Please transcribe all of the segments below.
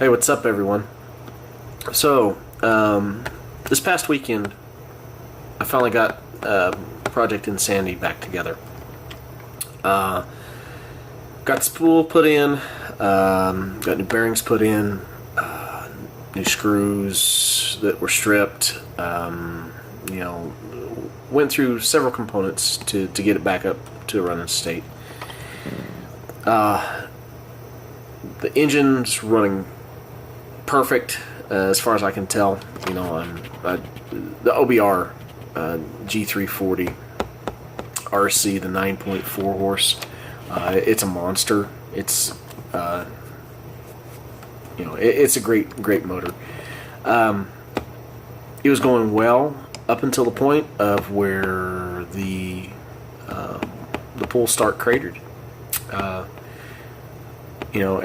Hey, what's up, everyone? So, this past weekend, I finally got Project Insanity back together. Got the spool put in, got new bearings put in, new screws that were stripped. Went through several components to get it back up to a running state. The engine's running perfect as far as I can tell. The OBR G340 RC, the 9.4 horse. It's a monster. It's it's a great motor. It was going well up until the point of where the pull start cratered.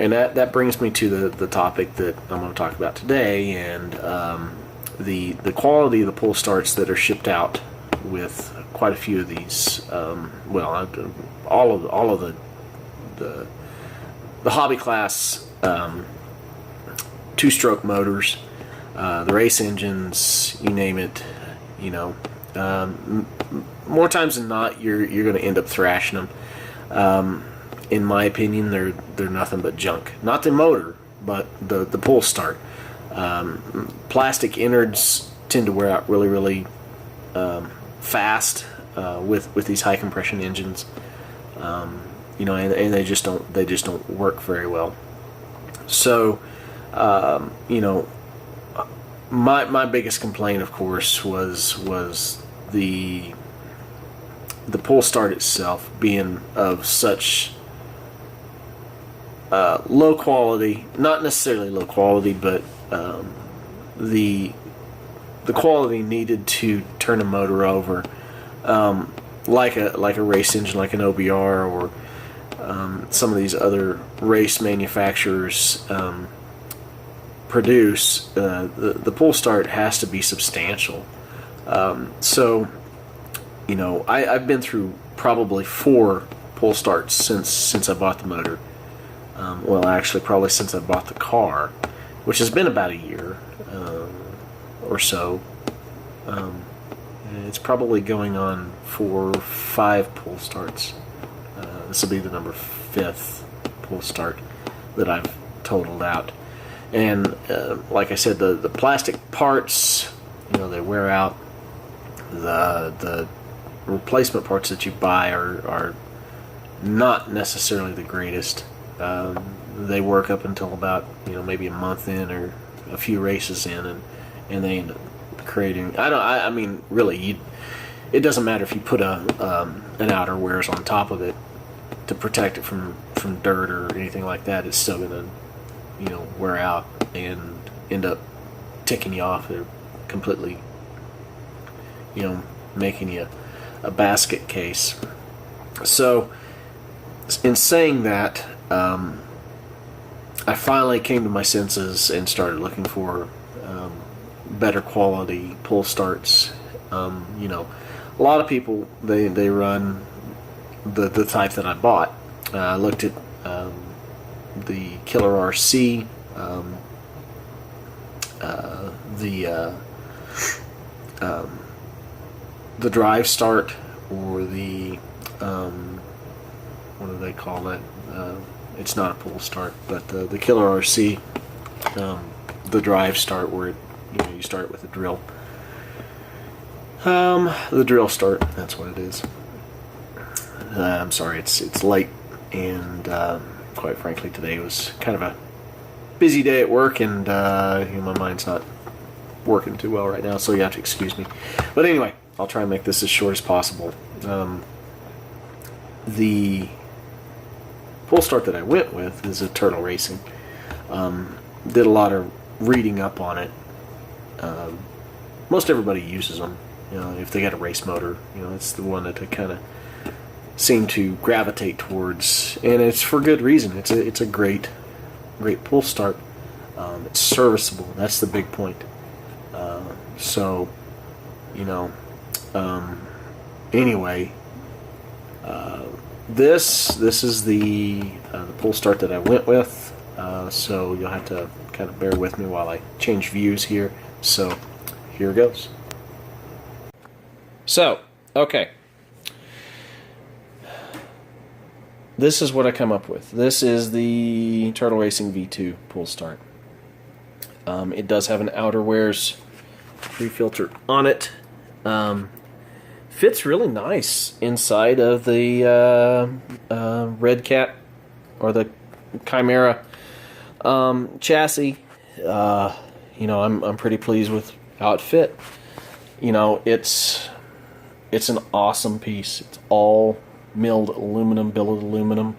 And that brings me to the topic that I'm going to talk about today, and the quality of the pull starts that are shipped out with quite a few of these. All of the hobby class two-stroke motors, the race engines, you name it. More times than not, you're going to end up thrashing them. In my opinion, they're nothing but junk. Not the motor, but the pull start. Plastic innards tend to wear out really fast with these high compression engines. And they just don't work very well. So, my biggest complaint, of course, was the pull start itself being of such low quality. Not necessarily low quality, but the quality needed to turn a motor over, like a race engine, like an OBR, or some of these other race manufacturers produce. The pull start has to be substantial. So I've been through probably 4 pull starts since I bought the motor. Actually, probably since I bought the car, which has been about a year or so. It's probably going on for 5 pull starts. This will be the number 5th pull start that I've totaled out. And like I said, the plastic parts, they wear out. The replacement parts that you buy are not necessarily the greatest. They work up until about maybe a month in or a few races in, and they end up creating. It doesn't matter if you put an outer wears on top of it to protect it from dirt or anything like that. It's still gonna wear out and end up ticking you off. They're completely making you a basket case. So in saying that, I finally came to my senses and started looking for better quality pull starts. A lot of people they run the type that I bought. I looked at the Killer RC, the Drive Start, or the what do they call that? It's not a pull start, but the Killer RC, the Drive Start, where you start with a drill. The drill start, that's what it is. I'm sorry, it's late, and quite frankly, today was kind of a busy day at work, and my mind's not working too well right now, so you have to excuse me. But anyway, I'll try and make this as short as possible. The pull start that I went with is a Turtle Racing. Did a lot of reading up on it. Most everybody uses them. If they got a race motor, it's the one that they kind of seem to gravitate towards, and it's for good reason. It's a great pull start. It's serviceable. That's the big point. Anyway, this is the pull start that I went with. so you'll have to kind of bear with me while I change views here. So here goes. So, okay. This is what I come up with. This is the Turtle Racing V2 pull start. It does have an outerwears pre-filter on it. Fits really nice inside of the Red Cat or the Chimera chassis. I'm pretty pleased with how it fit. It's an awesome piece. It's all milled aluminum, billet aluminum.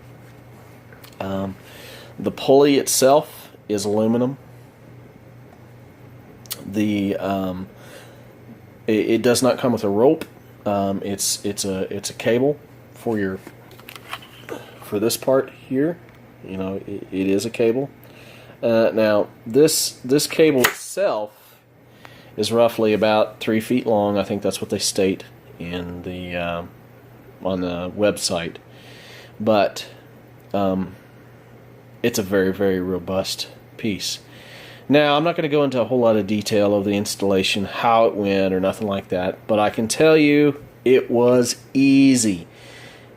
The pulley itself is aluminum. It does not come with a rope. It's a cable for this part here. It is a cable. Now this cable itself is roughly about 3 feet long. I think that's what they state in the on the website. But it's a very, very robust piece. Now, I'm not going to go into a whole lot of detail of the installation, how it went, or nothing like that, but I can tell you it was easy.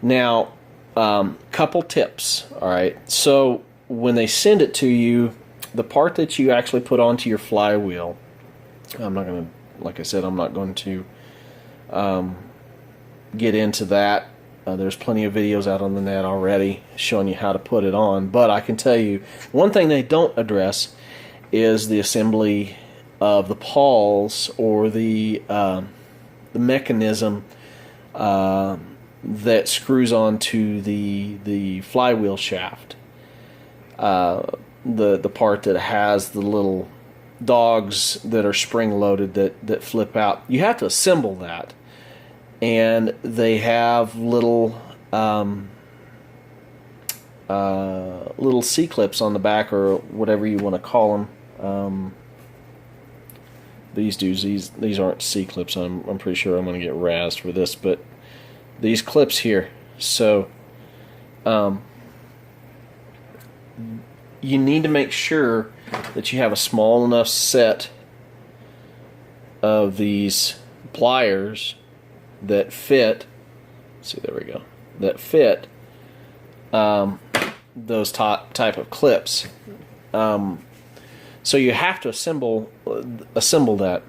Now, couple tips, all right? So, when they send it to you, the part that you actually put onto your flywheel, I'm not going to, like I said, I'm not going to get into that. There's plenty of videos out on the net already showing you how to put it on, but I can tell you, one thing they don't address is the assembly of the pawls or the mechanism that screws onto the flywheel shaft. The part that has the little dogs that are spring loaded that flip out. You have to assemble that, and they have little little C-clips on the back, or whatever you want to call them. These aren't C-clips. I'm pretty sure I'm going to get razzed for this, but these clips here. So you need to make sure that you have a small enough set of these pliers that fit. Let's see, there we go. That fit those type of clips. So you have to assemble that.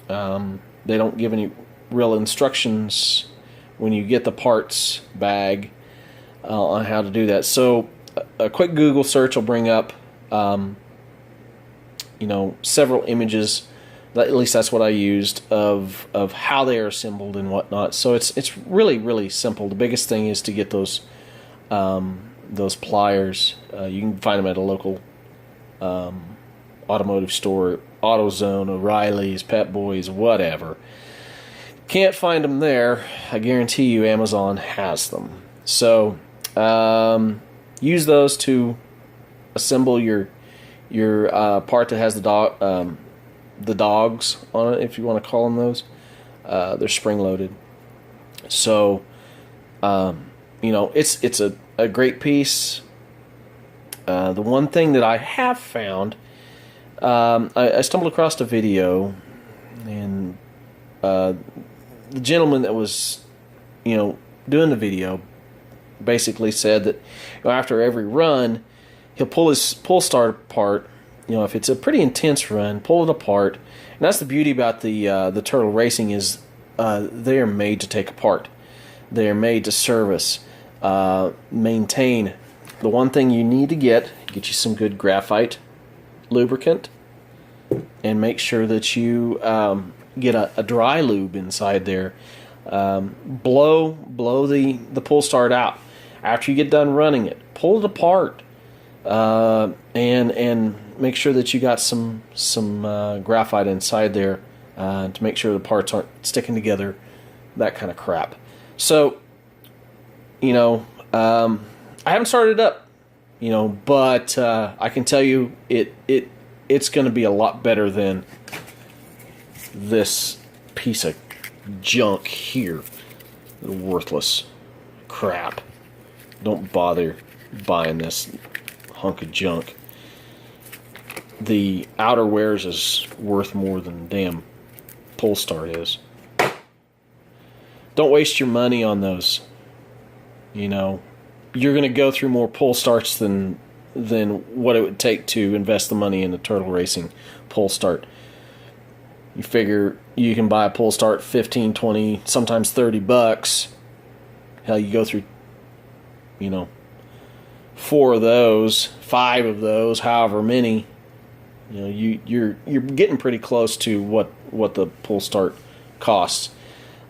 They don't give any real instructions when you get the parts bag on how to do that. So a quick Google search will bring up several images. At least that's what I used of how they are assembled and whatnot. So it's really, really simple. The biggest thing is to get those pliers. You can find them at a local automotive store, AutoZone, O'Reilly's, Pep Boys, whatever. Can't find them there. I guarantee you Amazon has them. So use those to assemble your part that has the dogs on it, if you want to call them those. They're spring loaded. So it's a great piece. The one thing that I have found, I stumbled across a video, and the gentleman that was doing the video basically said that after every run he'll pull his pull start apart. If it's a pretty intense run, pull it apart. And that's the beauty about the Turtle Racing is they are made to take apart. They are made to service, maintain. The one thing you need to get you some good graphite lubricant, and make sure that you get a dry lube inside there. Blow the pull start out after you get done running it. Pull it apart, and make sure that you got some graphite inside there to make sure the parts aren't sticking together, that kind of crap. So, I haven't started it up, but I can tell you it's going to be a lot better than this piece of junk here. Worthless crap. Don't bother buying this hunk of junk. the outer wears is worth more than the damn pull start is. Don't waste your money on those. You know, you're going to go through more pull starts than what it would take to invest the money in a turtle racing pull start. You figure you can buy a pull start 15, 20, sometimes $30. Hell, you go through, you know, 4 of those, 5 of those, however many. You know, you're getting pretty close to what the pull start costs.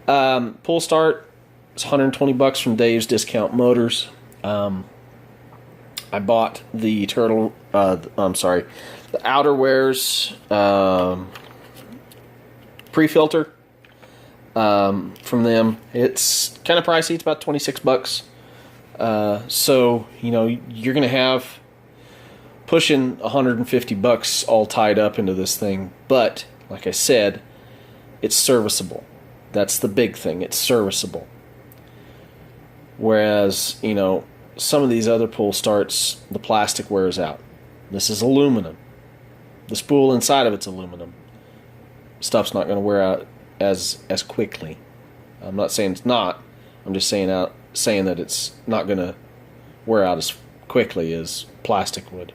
Pull start is $120 from Dave's Discount Motors. I bought the turtle. The outer wears pre-filter from them. It's kind of pricey. It's about $26. So you know you're gonna have pushing $150 all tied up into this thing. But like I said, it's serviceable. That's the big thing. It's serviceable. Whereas, you know, some of these other pull starts, the plastic wears out. This is aluminum. The spool inside of it's aluminum. Stuff's not going to wear out as quickly. I'm not saying it's not. I'm just saying that it's not going to wear out as quickly as plastic would.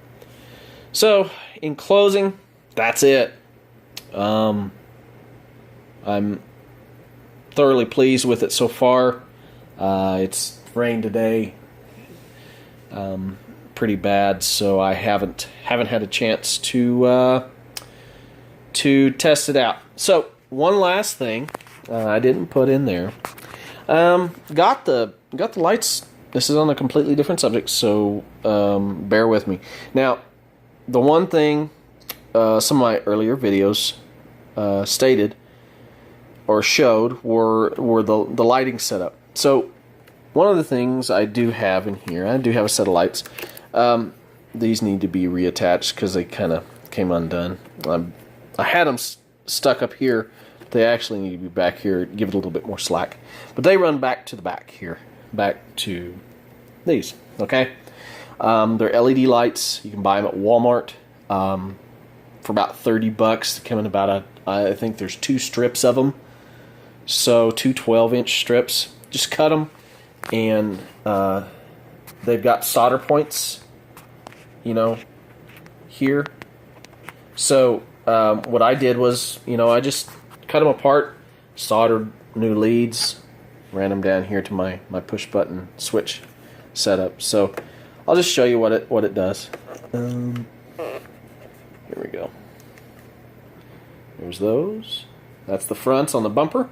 So, in closing, that's it. I'm thoroughly pleased with it so far. It's rained today pretty bad, so I haven't had a chance to test it out. So one last thing I didn't put in there. Got the lights. This is on a completely different subject, so bear with me. Now, the one thing some of my earlier videos stated or showed were the lighting setup. So one of the things I do have in here, I do have a set of lights. These need to be reattached because they kind of came undone. I had them stuck up here. They actually need to be back here, give it a little bit more slack. But they run back to the back here, back to these, okay? They're LED lights. You can buy them at Walmart for about $30. They come in about I think there's 2 strips of them. So 2 12-inch strips. Just cut them, and they've got solder points, you know, here. So what I did was, you know, I just cut them apart, soldered new leads, ran them down here to my push button switch setup. So I'll just show you what it does. Here we go. There's those. That's the fronts on the bumper.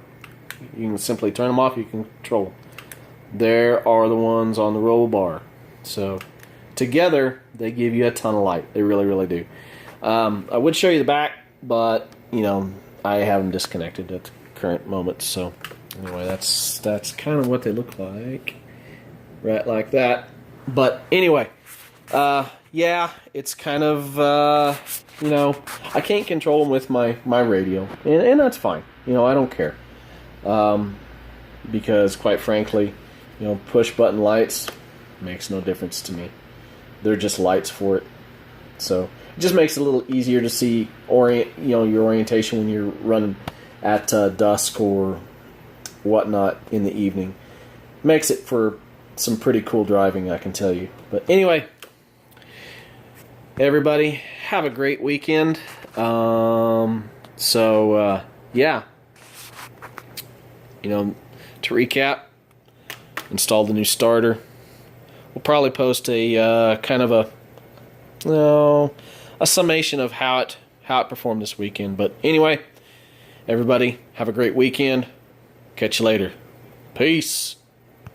You can simply turn them off. You can control them. There are the ones on the roll bar. So together they give you a ton of light. They really, really do. I would show you the back, but you know I have them disconnected at the current moment. So anyway, that's kind of what they look like, right like that. But anyway, yeah, it's kind of you know, I can't control them with my radio, and that's fine. You know, I don't care. Because quite frankly, you know, push button lights makes no difference to me. They're just lights for it. So it just makes it a little easier to see your orientation when you're running at dusk or whatnot in the evening. Makes it for some pretty cool driving, I can tell you. But anyway, everybody, have a great weekend. Yeah. You know, to recap, installed the new starter. We'll probably post a kind of a summation of how it performed this weekend. But anyway, everybody, have a great weekend. Catch you later. Peace.